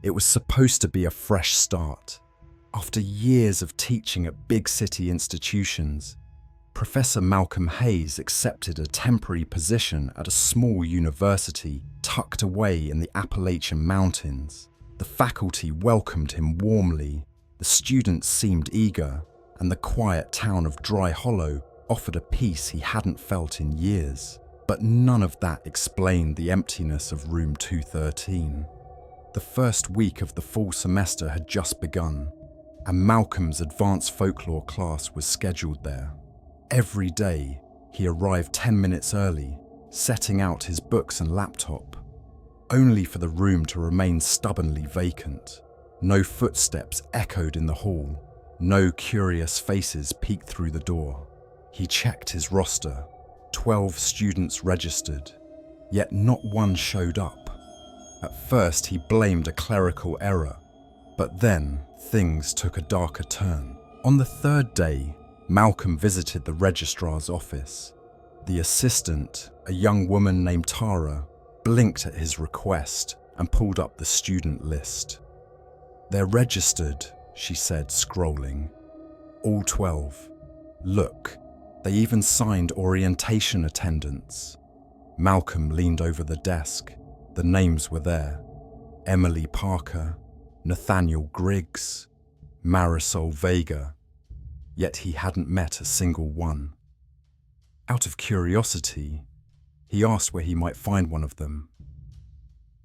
It was supposed to be a fresh start. After years of teaching at big city institutions, Professor Malcolm Hayes accepted a temporary position at a small university tucked away in the Appalachian Mountains. The faculty welcomed him warmly, the students seemed eager, and the quiet town of Dry Hollow offered a peace he hadn't felt in years. But none of that explained the emptiness of room 213. The first week of the fall semester had just begun, and Malcolm's advanced folklore class was scheduled there. Every day, he arrived 10 minutes early, setting out his books and laptop, only for the room to remain stubbornly vacant. No footsteps echoed in the hall, no curious faces peeked through the door. He checked his roster, 12 students registered, yet not one showed up. At first, he blamed a clerical error, but then things took a darker turn. On the third day, Malcolm visited the registrar's office. The assistant, a young woman named Tara, blinked at his request and pulled up the student list. "They're registered," she said, scrolling. "All 12. Look, they even signed orientation attendance." Malcolm leaned over the desk. The names were there: Emily Parker, Nathaniel Griggs, Marisol Vega. Yet he hadn't met a single one. Out of curiosity, he asked where he might find one of them.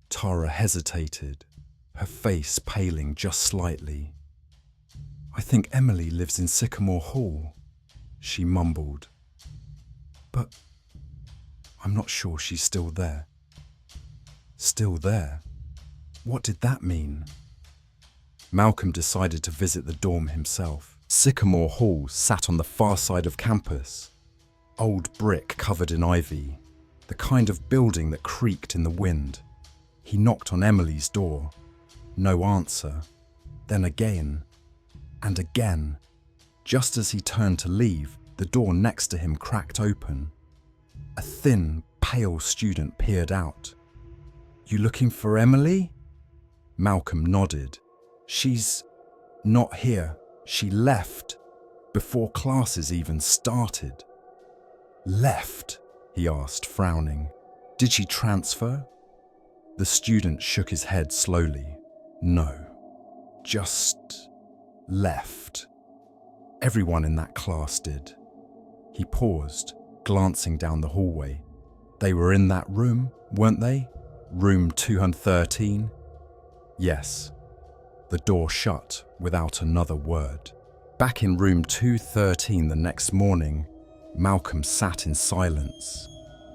Tara hesitated, her face paling just slightly. "I think Emily lives in Sycamore Hall," she mumbled. "But I'm not sure she's still there." Still there? What did that mean? Malcolm decided to visit the dorm himself. Sycamore Hall sat on the far side of campus. Old brick covered in ivy, the kind of building that creaked in the wind. He knocked on Emily's door. No answer. Then again, and again. Just as he turned to leave, the door next to him cracked open. A thin, pale student peered out. "You looking for Emily?" Malcolm nodded. "She's not here. She left before classes even started." "Left?" he asked, frowning. "Did she transfer?" The student shook his head slowly. "No, just left. Everyone in that class did." He paused, glancing down the hallway. "They were in that room, weren't they? Room 213? "Yes." The door shut without another word. Back in room 213 the next morning, Malcolm sat in silence.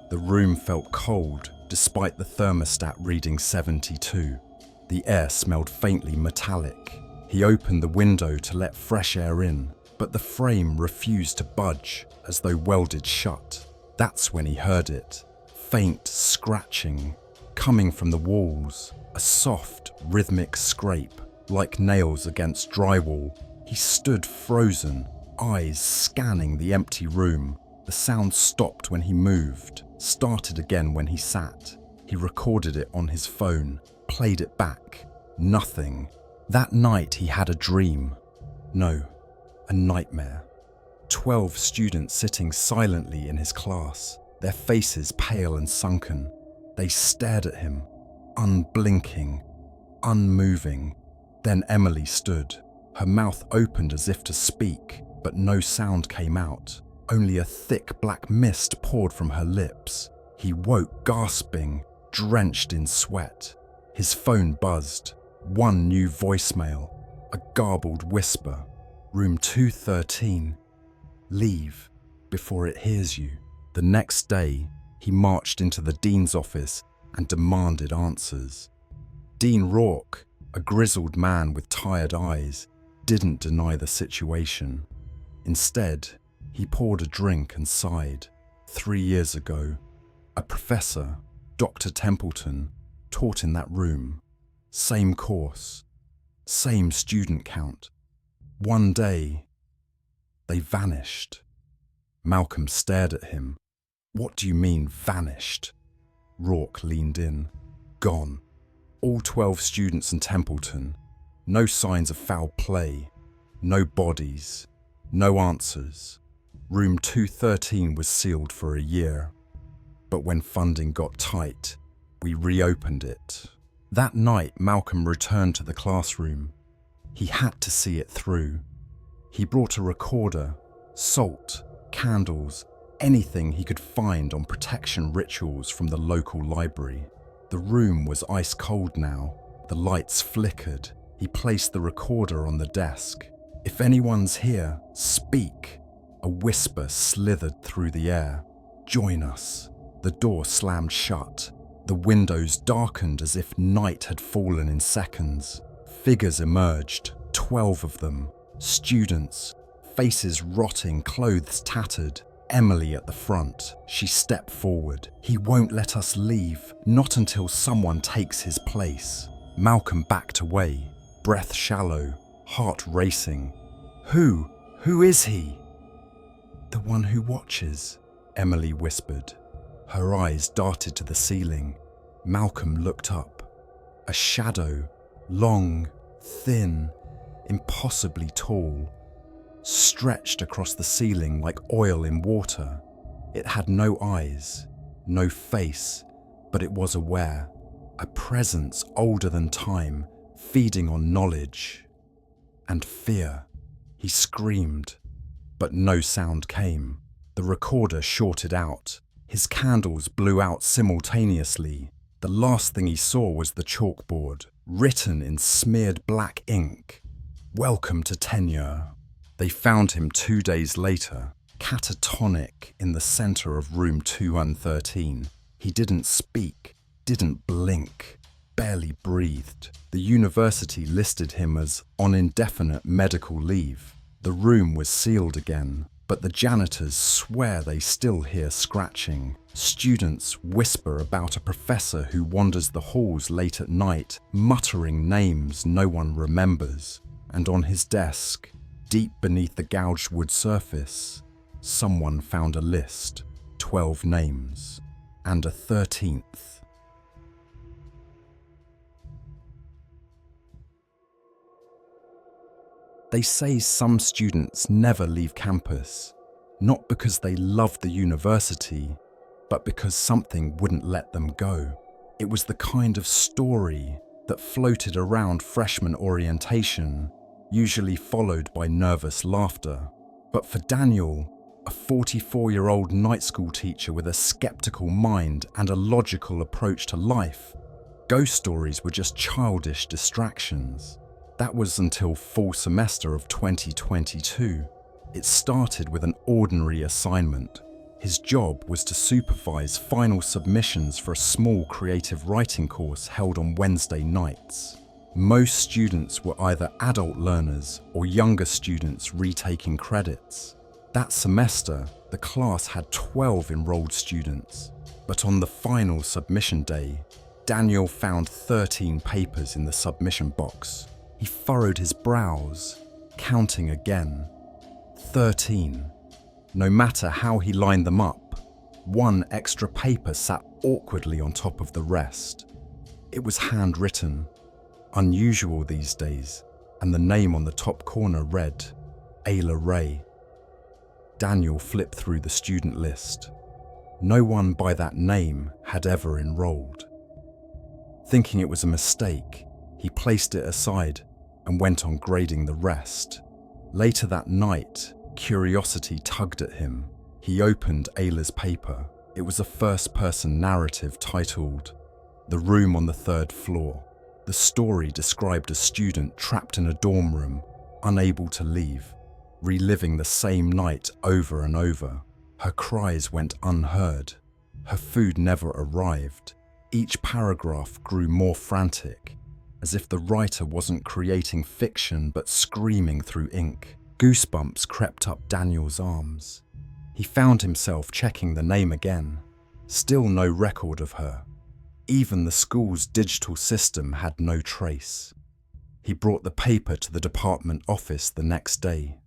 The room felt cold, despite the thermostat reading 72. The air smelled faintly metallic. He opened the window to let fresh air in, but the frame refused to budge, as though welded shut. That's when he heard it. Faint scratching, coming from the walls. A soft, rhythmic scrape, like nails against drywall. He stood frozen, eyes scanning the empty room. The sound stopped when he moved, started again when he sat. He recorded it on his phone, played it back. Nothing. That night he had a dream. No, a nightmare. 12 students sitting silently in his class, their faces pale and sunken. They stared at him, unblinking, unmoving. Then Emily stood. Her mouth opened as if to speak, but no sound came out. Only a thick black mist poured from her lips. He woke gasping, drenched in sweat. His phone buzzed. One new voicemail, a garbled whisper. "Room 213. Leave before it hears you." The next day, he marched into the dean's office and demanded answers. Dean Rourke, a grizzled man with tired eyes, didn't deny the situation. Instead, he poured a drink and sighed. 3 years ago, a professor, Dr. Templeton, taught in that room. Same course, same student count. One day, they vanished. Malcolm stared at him. "What do you mean, vanished?" Rourke leaned in. "Gone. All 12 students in Templeton. No signs of foul play. No bodies. No answers. Room 213 was sealed for a year. But when funding got tight, we reopened it. That night, Malcolm returned to the classroom. He had to see it through. He brought a recorder, salt, candles, anything he could find on protection rituals from the local library. The room was ice cold now. The lights flickered. He placed the recorder on the desk. "If anyone's here, speak." A whisper slithered through the air. "Join us." The door slammed shut. The windows darkened as if night had fallen in seconds. Figures emerged, 12 of them. Students, faces rotting, clothes tattered. Emily at the front. She stepped forward. "He won't let us leave, not until someone takes his place." Malcolm backed away, breath shallow, heart racing. Who is he?" "The one who watches," Emily whispered. Her eyes darted to the ceiling. Malcolm looked up. A shadow, long, thin, impossibly tall, stretched across the ceiling like oil in water. It had no eyes, no face, but it was aware. A presence older than time, feeding on knowledge and fear. He screamed, but no sound came. The recorder shorted out. His candles blew out simultaneously. The last thing he saw was the chalkboard, written in smeared black ink. "Welcome to tenure." They found him 2 days later, catatonic in the center of room 213. He didn't speak, didn't blink, barely breathed. The university listed him as on indefinite medical leave. The room was sealed again, but the janitors swear they still hear scratching. Students whisper about a professor who wanders the halls late at night, muttering names no one remembers. And on his desk, deep beneath the gouged wood surface, someone found a list, 12 names, and a 13th. They say some students never leave campus, not because they love the university, but because something wouldn't let them go. It was the kind of story that floated around freshman orientation, usually followed by nervous laughter. But for Daniel, a 44-year-old night school teacher with a skeptical mind and a logical approach to life, ghost stories were just childish distractions. That was until fall semester of 2022. It started with an ordinary assignment. His job was to supervise final submissions for a small creative writing course held on Wednesday nights. Most students were either adult learners or younger students retaking credits. That semester, the class had 12 enrolled students. But on the final submission day, Daniel found 13 papers in the submission box. He furrowed his brows, counting again. 13. No matter how he lined them up, one extra paper sat awkwardly on top of the rest. It was handwritten, unusual these days, and the name on the top corner read, Ayla Ray. Daniel flipped through the student list. No one by that name had ever enrolled. Thinking it was a mistake, he placed it aside and went on grading the rest. Later that night, curiosity tugged at him. He opened Ayla's paper. It was a first-person narrative titled, "The Room on the Third Floor." The story described a student trapped in a dorm room, unable to leave, reliving the same night over and over. Her cries went unheard. Her food never arrived. Each paragraph grew more frantic, as if the writer wasn't creating fiction but screaming through ink. Goosebumps crept up Daniel's arms. He found himself checking the name again. Still no record of her. Even the school's digital system had no trace. He brought the paper to the department office the next day.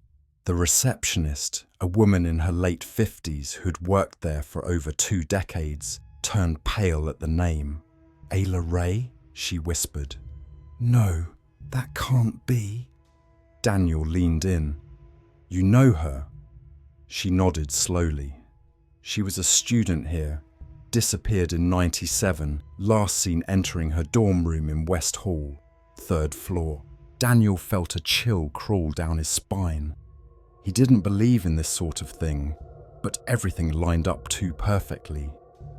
The receptionist, a woman in her late 50s who'd worked there for over 2 decades, turned pale at the name. Ayla Ray? She whispered. "No, that can't be." Daniel leaned in. "You know her?" She nodded slowly. "She was a student here, disappeared in '97, last seen entering her dorm room in West Hall, 3rd floor. Daniel felt a chill crawl down his spine. He didn't believe in this sort of thing, but everything lined up too perfectly.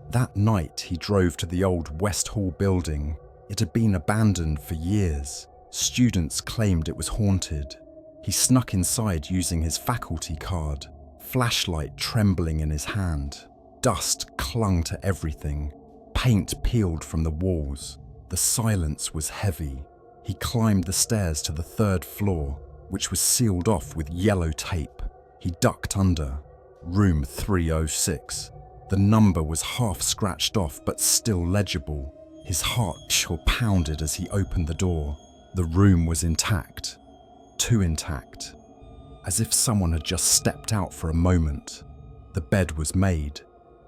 That night he drove to the old West Hall building. It had been abandoned for years. Students claimed it was haunted. He snuck inside using his faculty card, flashlight trembling in his hand. Dust clung to everything. Paint peeled from the walls. The silence was heavy. He climbed the stairs to the 3rd floor, which was sealed off with yellow tape. He ducked under. Room 306. The number was half scratched off but still legible. His heart pounded as he opened the door. The room was intact. Too intact. As if someone had just stepped out for a moment. The bed was made.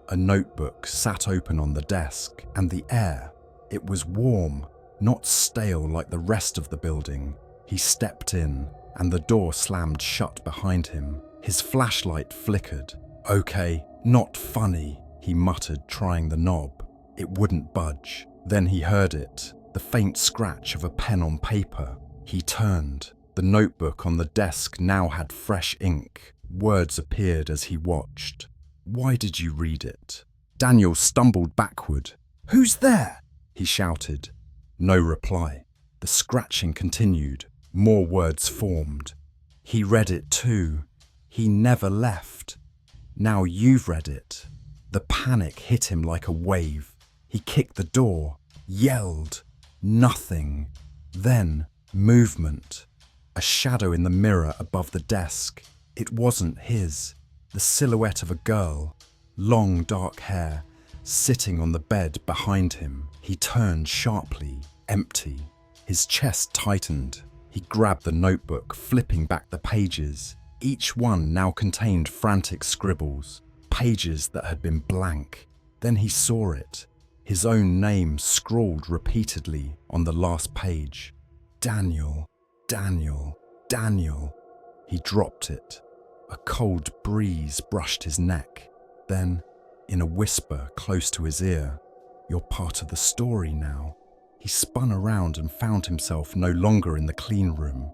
A notebook sat open on the desk, and the air, it was warm, not stale like the rest of the building. He stepped in, and the door slammed shut behind him. His flashlight flickered. "Okay, not funny," he muttered, trying the knob. It wouldn't budge. Then he heard it, the faint scratch of a pen on paper. He turned. The notebook on the desk now had fresh ink. Words appeared as he watched. "Why did you read it?" Daniel stumbled backward. "Who's there?" he shouted. No reply. The scratching continued. More words formed. "He read it too. He never left. Now you've read it." The panic hit him like a wave. He kicked the door, yelled. Nothing. Then, movement. A shadow in the mirror above the desk. It wasn't his. The silhouette of a girl, long dark hair, sitting on the bed behind him. He turned sharply, empty. His chest tightened. He grabbed the notebook, flipping back the pages. Each one now contained frantic scribbles, pages that had been blank. Then he saw it, his own name scrawled repeatedly on the last page. Daniel, Daniel, Daniel. He dropped it. A cold breeze brushed his neck. Then, in a whisper close to his ear, "You're part of the story now." He spun around and found himself no longer in the clean room.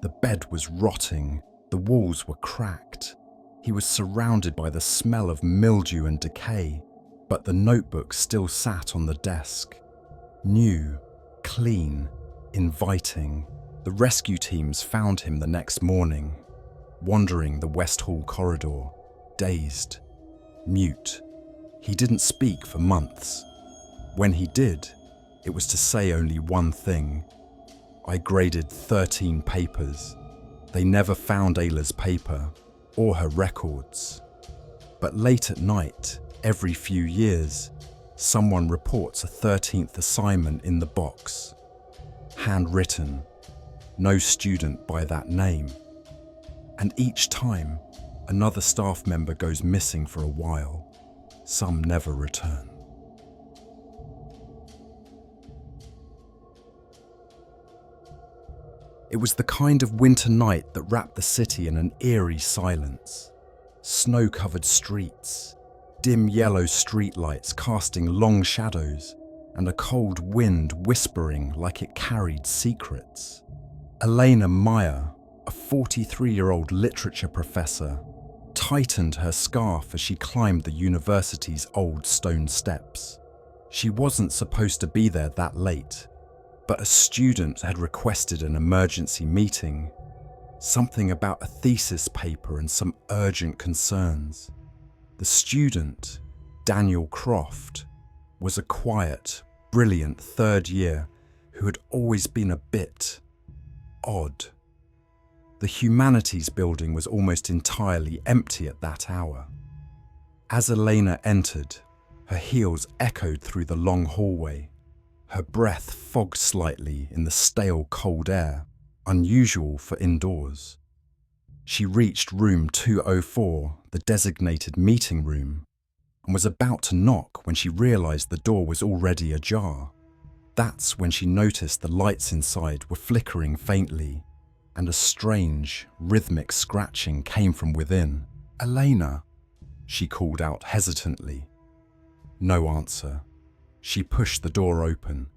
The bed was rotting. The walls were cracked. He was surrounded by the smell of mildew and decay, but the notebook still sat on the desk. New, clean, inviting. The rescue teams found him the next morning, wandering the West Hall corridor, dazed, mute. He didn't speak for months. When he did, it was to say only one thing. "I graded 13 papers. They never found Ayla's paper or her records. But late at night, every few years, someone reports a 13th assignment in the box. Handwritten, no student by that name. And each time, another staff member goes missing for a while. Some never return." It was the kind of winter night that wrapped the city in an eerie silence. Snow-covered streets, dim yellow streetlights casting long shadows, and a cold wind whispering like it carried secrets. Elena Meyer, a 43-year-old literature professor, tightened her scarf as she climbed the university's old stone steps. She wasn't supposed to be there that late, but a student had requested an emergency meeting. Something about a thesis paper and some urgent concerns. The student, Daniel Croft, was a quiet, brilliant third year who had always been a bit odd. The humanities building was almost entirely empty at that hour. As Elena entered, her heels echoed through the long hallway. Her breath fogged slightly in the stale cold air, unusual for indoors. She reached room 204, the designated meeting room, and was about to knock when she realized the door was already ajar. That's when she noticed the lights inside were flickering faintly, and a strange, rhythmic scratching came from within. "Elena," she called out hesitantly. No answer. She pushed the door open.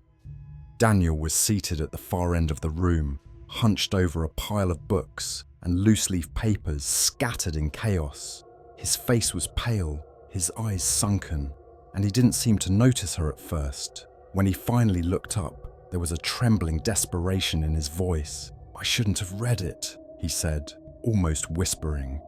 Daniel was seated at the far end of the room, hunched over a pile of books and loose-leaf papers scattered in chaos. His face was pale, his eyes sunken, and he didn't seem to notice her at first. When he finally looked up, there was a trembling desperation in his voice. "I shouldn't have read it," he said, almost whispering.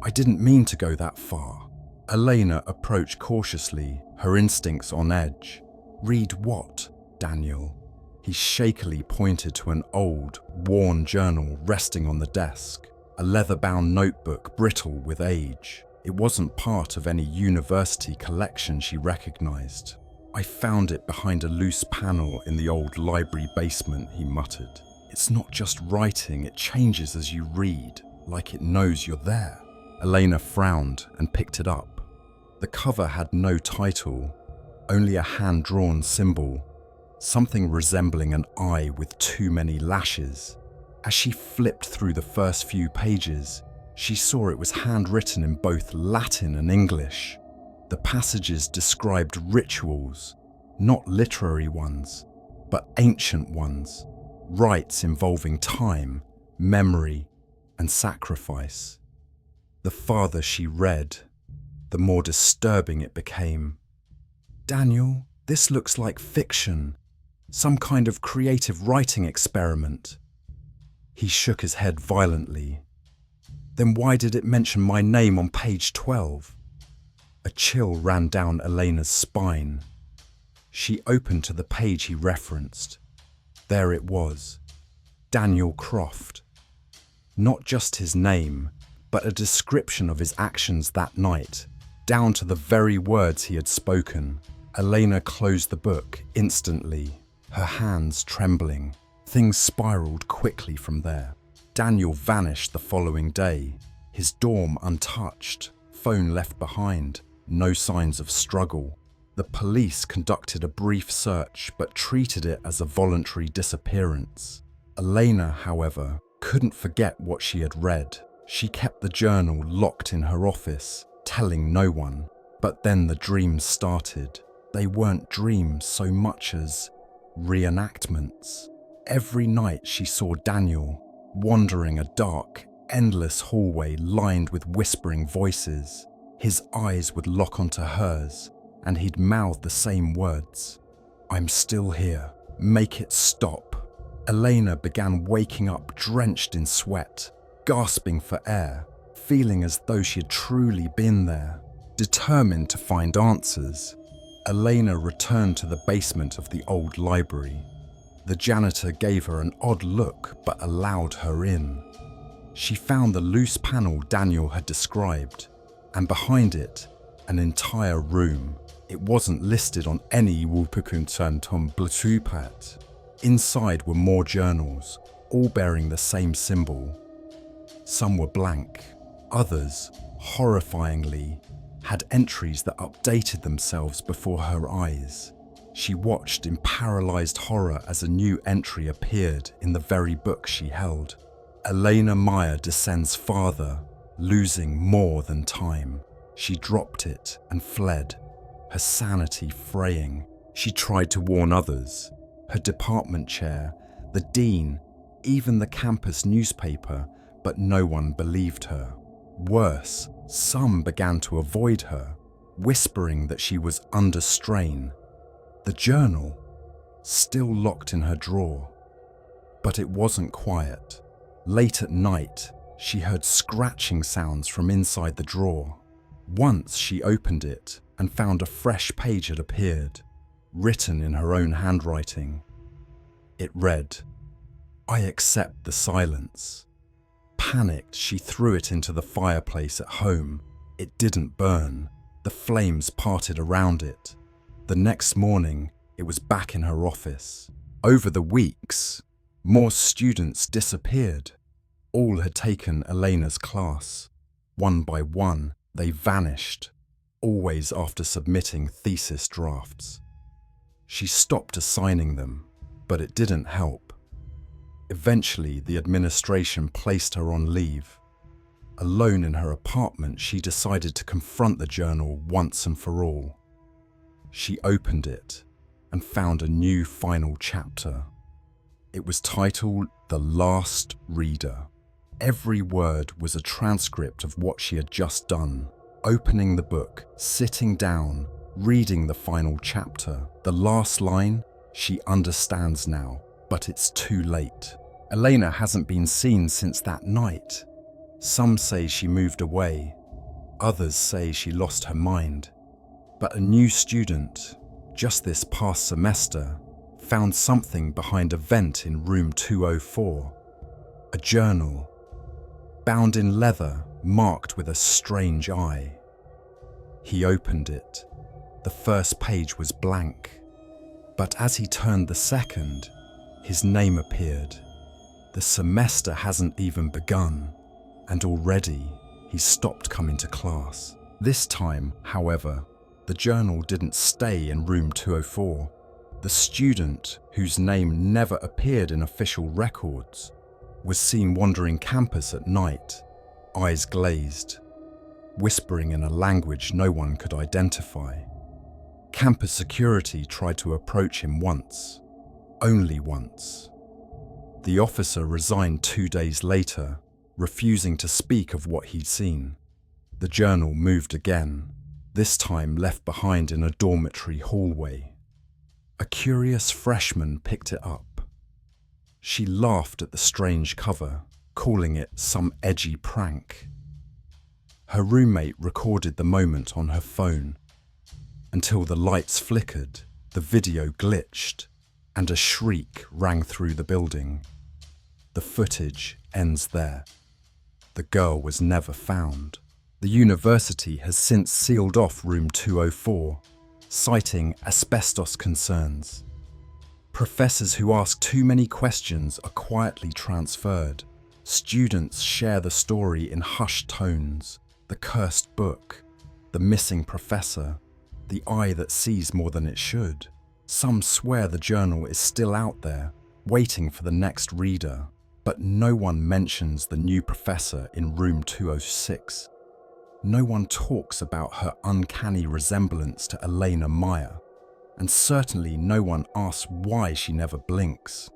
"I didn't mean to go that far." Elena approached cautiously, her instincts on edge. "Read what, Daniel?" He shakily pointed to an old, worn journal resting on the desk, a leather-bound notebook brittle with age. It wasn't part of any university collection she recognized. "I found it behind a loose panel in the old library basement," he muttered. "It's not just writing, it changes as you read, like it knows you're there." Elena frowned and picked it up. The cover had no title, only a hand-drawn symbol, something resembling an eye with too many lashes. As she flipped through the first few pages, she saw it was handwritten in both Latin and English. The passages described rituals, not literary ones, but ancient ones, rites involving time, memory, and sacrifice. The farther she read, the more disturbing it became. "Daniel, this looks like fiction, some kind of creative writing experiment." He shook his head violently. "Then why did it mention my name on page 12? A chill ran down Elena's spine. She opened to the page he referenced. There it was, Daniel Croft. Not just his name, but a description of his actions that night, down to the very words he had spoken. Elena closed the book instantly, her hands trembling. Things spiraled quickly from there. Daniel vanished the following day, his dorm untouched, phone left behind, no signs of struggle. The police conducted a brief search but treated it as a voluntary disappearance. Elena, however, couldn't forget what she had read. She kept the journal locked in her office, telling no one. But then the dreams started. They weren't dreams so much as reenactments. Every night she saw Daniel wandering a dark, endless hallway lined with whispering voices. His eyes would lock onto hers, and he'd mouth the same words. "I'm still here. Make it stop." Elena began waking up drenched in sweat, gasping for air, feeling as though she had truly been there. Determined to find answers, Elena returned to the basement of the old library. The janitor gave her an odd look but allowed her in. She found the loose panel Daniel had described, and behind it, an entire room. It wasn't listed on any Wupukuntantum Blutupat. Inside were more journals, all bearing the same symbol. Some were blank, others, horrifyingly, had entries that updated themselves before her eyes. She watched in paralyzed horror as a new entry appeared in the very book she held. Elena Meyer descends farther, losing more than time. She dropped it and fled, her sanity fraying. She tried to warn others, her department chair, the dean, even the campus newspaper, but no one believed her. Worse, some began to avoid her, whispering that she was under strain. The journal, still locked in her drawer. But it wasn't quiet. Late at night, she heard scratching sounds from inside the drawer. Once she opened it and found a fresh page had appeared, written in her own handwriting. It read, "I accept the silence." Panicked, she threw it into the fireplace at home. It didn't burn. The flames parted around it. The next morning, it was back in her office. Over the weeks, more students disappeared. All had taken Elena's class. One by one, they vanished, always after submitting thesis drafts. She stopped assigning them, but it didn't help. Eventually, the administration placed her on leave. Alone in her apartment, she decided to confront the journal once and for all. She opened it and found a new final chapter. It was titled The Last Reader. Every word was a transcript of what she had just done. Opening the book, sitting down, reading the final chapter. The last line, she understands now, but it's too late. Elena hasn't been seen since that night. Some say she moved away. Others say she lost her mind. But a new student, just this past semester, found something behind a vent in room 204. A journal, bound in leather, marked with a strange eye. He opened it. The first page was blank. But as he turned the second, his name appeared. The semester hasn't even begun, and already he's stopped coming to class. This time, however, the journal didn't stay in room 204. The student, whose name never appeared in official records, was seen wandering campus at night, eyes glazed, whispering in a language no one could identify. Campus security tried to approach him once, only once. The officer resigned 2 days later, refusing to speak of what he'd seen. The journal moved again, this time left behind in a dormitory hallway. A curious freshman picked it up. She laughed at the strange cover, calling it some edgy prank. Her roommate recorded the moment on her phone, until the lights flickered, the video glitched, and a shriek rang through the building. The footage ends there. The girl was never found. The university has since sealed off room 204, citing asbestos concerns. Professors who ask too many questions are quietly transferred. Students share the story in hushed tones. The cursed book, the missing professor, the eye that sees more than it should. Some swear the journal is still out there, waiting for the next reader, but no one mentions the new professor in room 206. No one talks about her uncanny resemblance to Elena Meyer, and certainly no one asks why she never blinks.